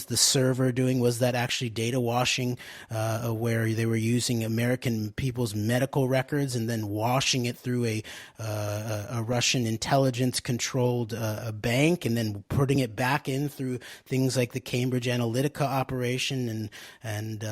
the server doing? Was that actually data washing, where they were using American people's medical records and then washing it through a Russian intelligence controlled bank, and then putting it back in through things like the Cambridge Analytica operation, and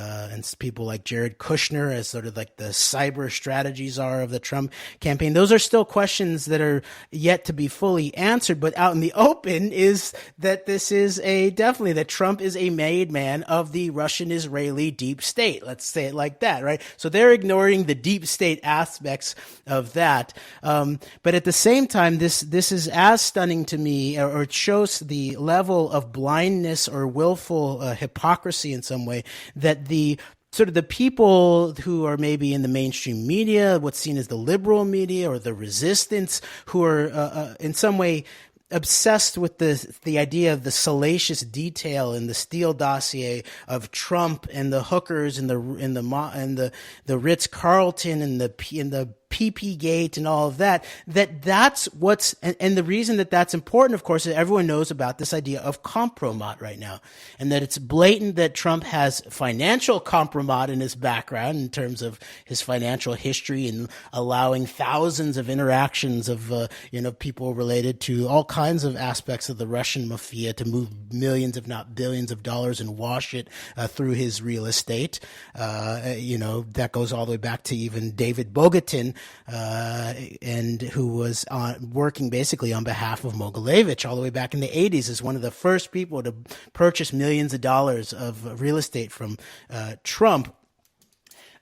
people like Jared Kushner as sort of like the cyber strategies are of the Trump campaign. Those are still questions that are yet to be fully answered, but out in the open is that this is definitely that Trump is a made man of the Russian-Israeli deep state. Let's say it like that, right? So they're ignoring the deep state aspects of that. But at the same time, this is as stunning to me, or it shows the level of blindness or willful hypocrisy in some way, that the sort of the people who are maybe in the mainstream media, what's seen as the liberal media or the resistance, who are in some way obsessed with the idea of the salacious detail in the Steele dossier of Trump and the hookers and the Ritz Carlton and the PP Gate and all of that's what's, and the reason that that's important, of course, is everyone knows about this idea of compromat right now, and that it's blatant that Trump has financial compromat in his background in terms of his financial history and allowing thousands of interactions of, people related to all kinds of aspects of the Russian mafia to move millions, if not billions of dollars and wash it through his real estate. That goes all the way back to even David Bogatin, and who was working basically on behalf of Mogilevich all the way back in the 80s as one of the first people to purchase millions of dollars of real estate from Trump.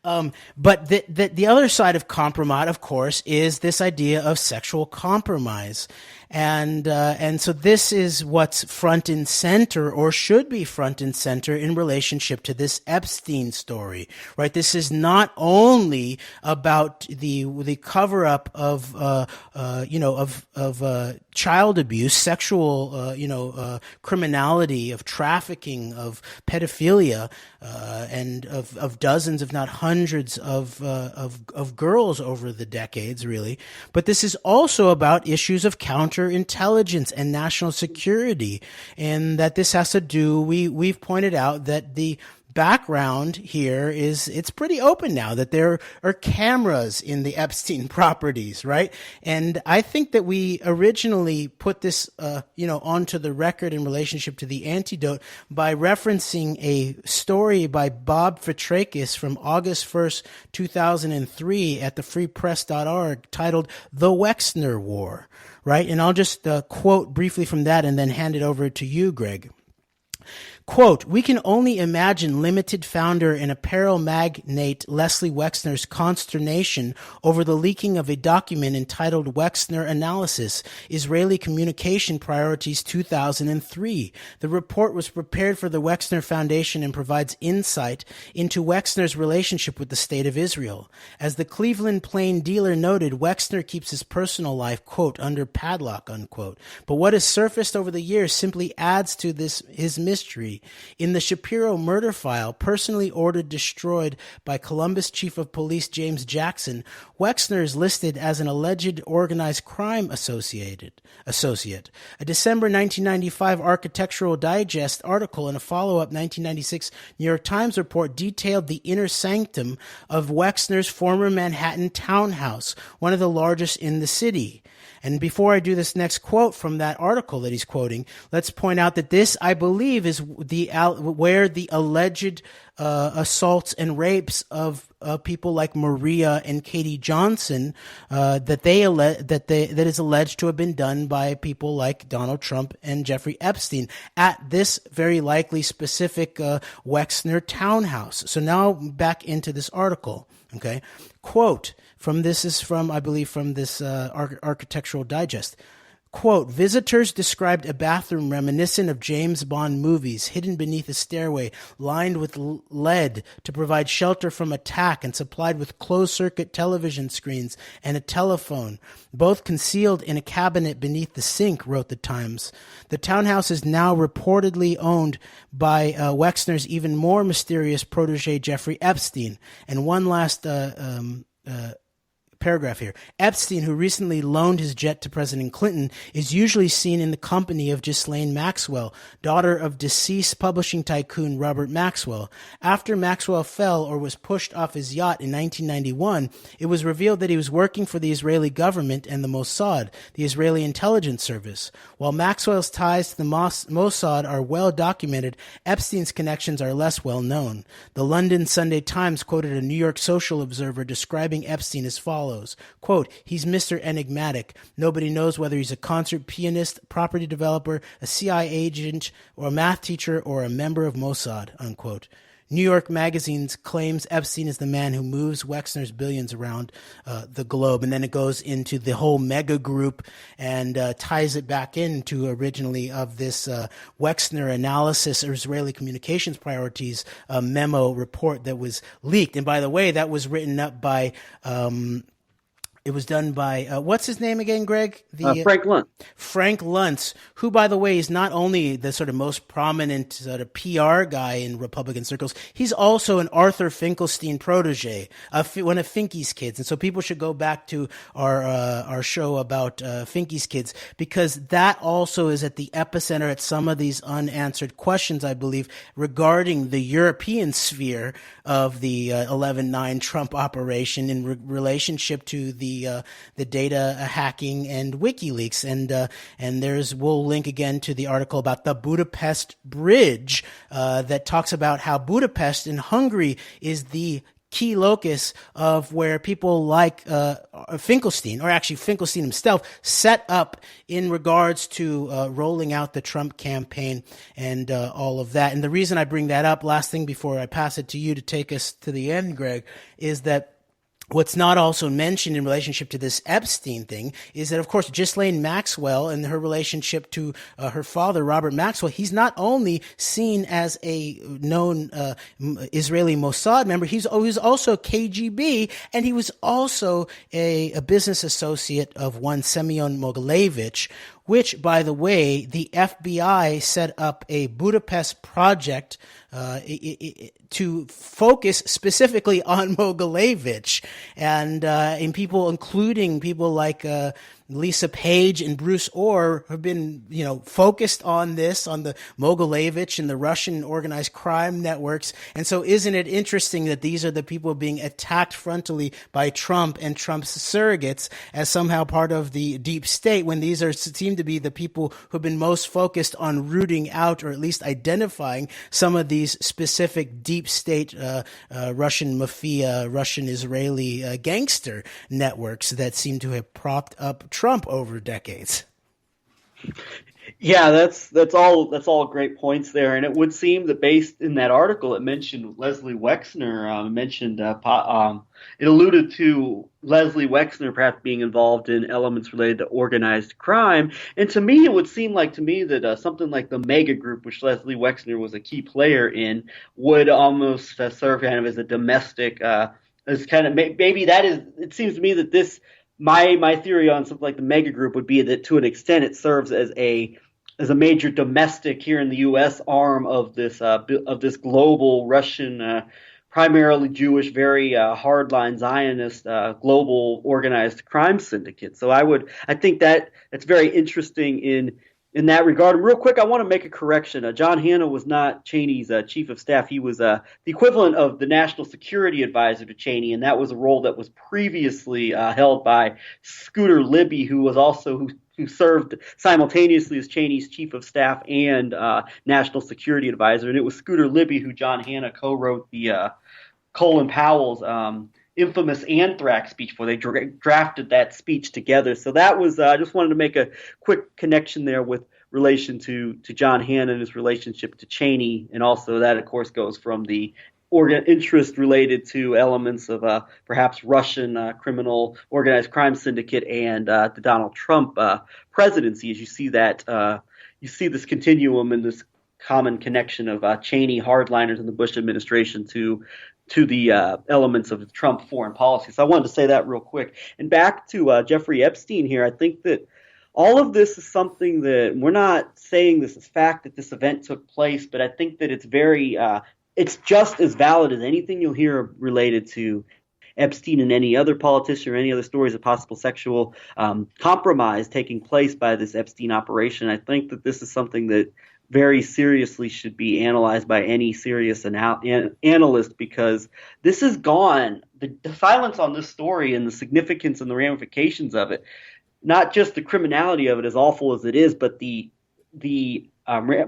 But the other side of compromat, of course, is this idea of sexual compromise. And so this is what's front and center, or should be front and center, in relationship to this Epstein story, right? This is not only about the cover up of child abuse, sexual, criminality, of trafficking, of pedophilia, and of dozens, if not hundreds of girls over the decades, really. But this is also about issues of counterintelligence and national security, and that this has to do, we've pointed out that the background here is, it's pretty open now that there are cameras in the Epstein properties, right? And I think that we originally put this, onto the record in relationship to the antidote by referencing a story by Bob Fitrakis from August 1st, 2003 at thefreepress.org titled The Wexner War, right? And I'll just quote briefly from that and then hand it over to you, Greg. Quote, we can only imagine limited founder and apparel magnate Leslie Wexner's consternation over the leaking of a document entitled Wexner Analysis, Israeli Communication Priorities 2003. The report was prepared for the Wexner Foundation and provides insight into Wexner's relationship with the State of Israel. As the Cleveland Plain Dealer noted, Wexner keeps his personal life, quote, under padlock, unquote. But what has surfaced over the years simply adds to his mystery. In the Shapiro murder file, personally ordered destroyed by Columbus Chief of Police James Jackson, Wexner is listed as an alleged organized crime associate. A December 1995 Architectural Digest article and a follow-up 1996 New York Times report detailed the inner sanctum of Wexner's former Manhattan townhouse, one of the largest in the city. And before I do this next quote from that article that he's quoting, let's point out that this, I believe, is where the alleged assaults and rapes of people like Maria and Katie Johnson that is alleged to have been done by people like Donald Trump and Jeffrey Epstein at this very likely specific Wexner townhouse. So now back into this article. Okay, quote from this is from, I believe, from this Architectural Digest. Quote, visitors described a bathroom reminiscent of James Bond movies, hidden beneath a stairway, lined with lead to provide shelter from attack and supplied with closed-circuit television screens and a telephone, both concealed in a cabinet beneath the sink, wrote the Times. The townhouse is now reportedly owned by Wexner's even more mysterious protege, Jeffrey Epstein. And one last paragraph here. Epstein, who recently loaned his jet to President Clinton, is usually seen in the company of Ghislaine Maxwell, daughter of deceased publishing tycoon Robert Maxwell. After Maxwell fell or was pushed off his yacht in 1991, it was revealed that he was working for the Israeli government and the Mossad, the Israeli intelligence service. While Maxwell's ties to the Mossad are well documented, Epstein's connections are less well known. The London Sunday Times quoted a New York Social Observer describing Epstein as follows. Quote, he's Mr. Enigmatic. Nobody knows whether he's a concert pianist, property developer, a CIA agent, or a math teacher, or a member of Mossad, unquote. New York Magazine claims Epstein is the man who moves Wexner's billions around the globe. And then it goes into the whole mega group and ties it back into originally of this Wexner Analysis, Israeli Communications Priorities memo report that was leaked. And by the way, that was written up by it was done by, what's his name again, Greg? Frank Luntz. Frank Luntz, who, by the way, is not only the sort of most prominent sort of PR guy in Republican circles, he's also an Arthur Finkelstein protege, one of Finky's kids. And so people should go back to our show about Finky's kids, because that also is at the epicenter at some of these unanswered questions, I believe, regarding the European sphere of the 11/9 Trump operation in relationship to the data hacking and WikiLeaks, and we'll link again to the article about the Budapest Bridge that talks about how Budapest in Hungary is the key locus of where people like Finkelstein, or actually Finkelstein himself, set up in regards to rolling out the Trump campaign and all of that. And the reason I bring that up, last thing before I pass it to you to take us to the end, Greg, is that what's not also mentioned in relationship to this Epstein thing is that, of course, Ghislaine Maxwell and her relationship to her father, Robert Maxwell, he's not only seen as a known Israeli Mossad member, he was also KGB, and he was also a business associate of one Semyon Mogilevich, which, by the way, the FBI set up a Budapest project to focus specifically on Mogilevich, and in people, including people like Lisa Page and Bruce Orr, have been, focused on this, on the Mogilevich and the Russian organized crime networks. And so isn't it interesting that these are the people being attacked frontally by Trump and Trump's surrogates as somehow part of the deep state, when these seem to be the people who've been most focused on rooting out, or at least identifying, some of these specific deep state Russian mafia, Russian Israeli gangster networks that seem to have propped up Trump over decades. Yeah, that's all great points there, and it would seem that based in that article, it mentioned Leslie Wexner. Mentioned it alluded to Leslie Wexner perhaps being involved in elements related to organized crime, and to me, it would seem like to me that something like the Mega Group, which Leslie Wexner was a key player in, would almost serve kind of as a domestic, as kind of maybe that is. It seems to me that this. My theory on something like the Mega Group would be that to an extent it serves as a major domestic here in the U.S. arm of this global Russian, primarily Jewish, very hardline Zionist global organized crime syndicate. So I think that it's very interesting in that regard. And real quick, I want to make a correction. John Hanna was not Cheney's chief of staff. He was the equivalent of the national security advisor to Cheney, and that was a role that was previously held by Scooter Libby, who served simultaneously as Cheney's chief of staff and national security advisor. And it was Scooter Libby who John Hanna co-wrote the Colin Powell's infamous anthrax speech for. They drafted that speech together. So that was I just wanted to make a quick connection there with relation to John Hanna and his relationship to Cheney, and also that of course goes from the interest related to elements of perhaps Russian criminal organized crime syndicate and the Donald Trump presidency. As you see this continuum and this common connection of Cheney hardliners in the Bush administration to the elements of the Trump foreign policy. So I wanted to say that real quick. And back to Jeffrey Epstein here, I think that all of this is something that we're not saying this is fact that this event took place, but I think that it's just as valid as anything you'll hear related to Epstein and any other politician or any other stories of possible sexual compromise taking place by this Epstein operation. I think that this is something that very seriously should be analyzed by any serious analyst, because this is gone. The silence on this story and the significance and the ramifications of it, not just the criminality of it, as awful as it is, but the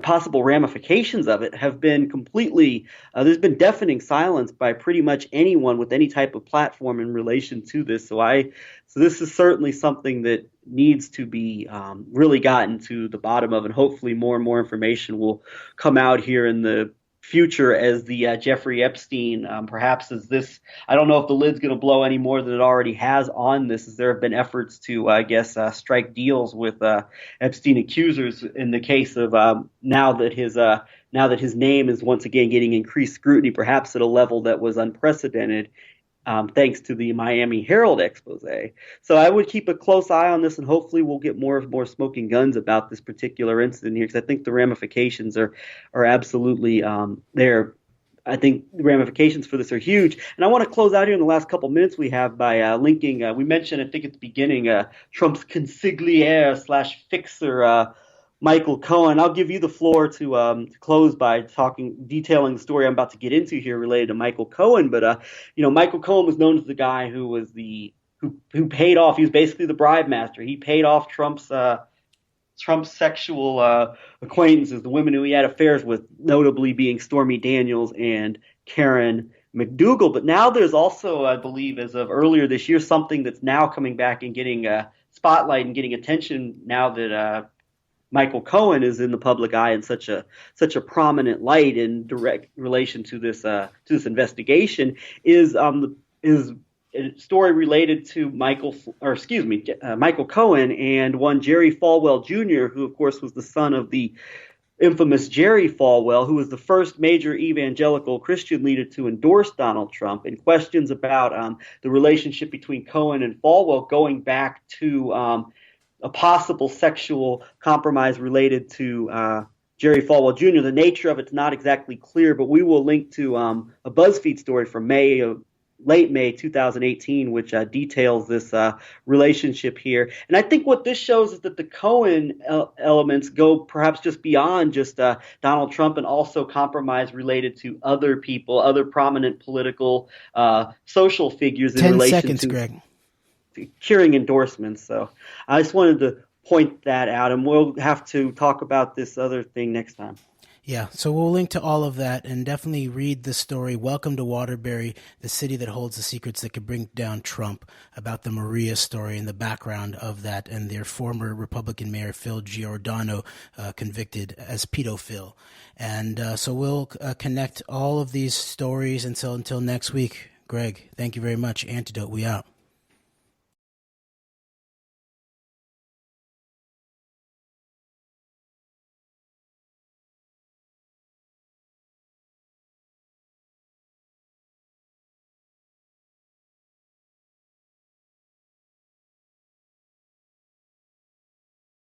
possible ramifications of it have been completely there's been deafening silence by pretty much anyone with any type of platform in relation to this. So this is certainly something that needs to be really gotten to the bottom of, and hopefully more and more information will come out here in the future as the Jeffrey Epstein, perhaps as this, I don't know if the lid's going to blow any more than it already has on this, as there have been efforts to, strike deals with Epstein accusers in the case of now that his name is once again getting increased scrutiny, perhaps at a level that was unprecedented. Thanks to the Miami Herald expose. So I would keep a close eye on this, and hopefully we'll get more smoking guns about this particular incident here, because I think the ramifications are absolutely there. I think the ramifications for this are huge. And I want to close out here in the last couple minutes we have by linking, we mentioned, I think at the beginning, Trump's consigliere / fixer, Michael Cohen. I'll give you the floor to close by detailing the story I'm about to get into here related to Michael Cohen. But Michael Cohen was known as the guy who was who paid off. He was basically the bribe master. He paid off Trump's sexual acquaintances, the women who he had affairs with, notably being Stormy Daniels and Karen McDougal. But now there's also, I believe, as of earlier this year, something that's now coming back and getting spotlight and getting attention now that Michael Cohen is in the public eye in such a prominent light in direct relation to this investigation, is a story related to Michael Cohen and one Jerry Falwell Jr., who of course was the son of the infamous Jerry Falwell, who was the first major evangelical Christian leader to endorse Donald Trump, and questions about the relationship between Cohen and Falwell going back to a possible sexual compromise related to Jerry Falwell Jr. The nature of it's not exactly clear, but we will link to a BuzzFeed story from late May 2018, which details this relationship here. And I think what this shows is that the Cohen elements go perhaps just beyond just Donald Trump, and also compromise related to other people, other prominent political, social figures in 10 relation seconds, to Greg. securing endorsements. So I just wanted to point that out, and we'll have to talk about this other thing next time. Yeah, so we'll link to all of that and definitely read the story, Welcome to Waterbury, the city that holds the secrets that could bring down Trump, about the Maria story and the background of that, and their former Republican mayor, Phil Giordano, convicted as pedophile. And so we'll connect all of these stories until next week. Greg, thank you very much. Antidote, we out.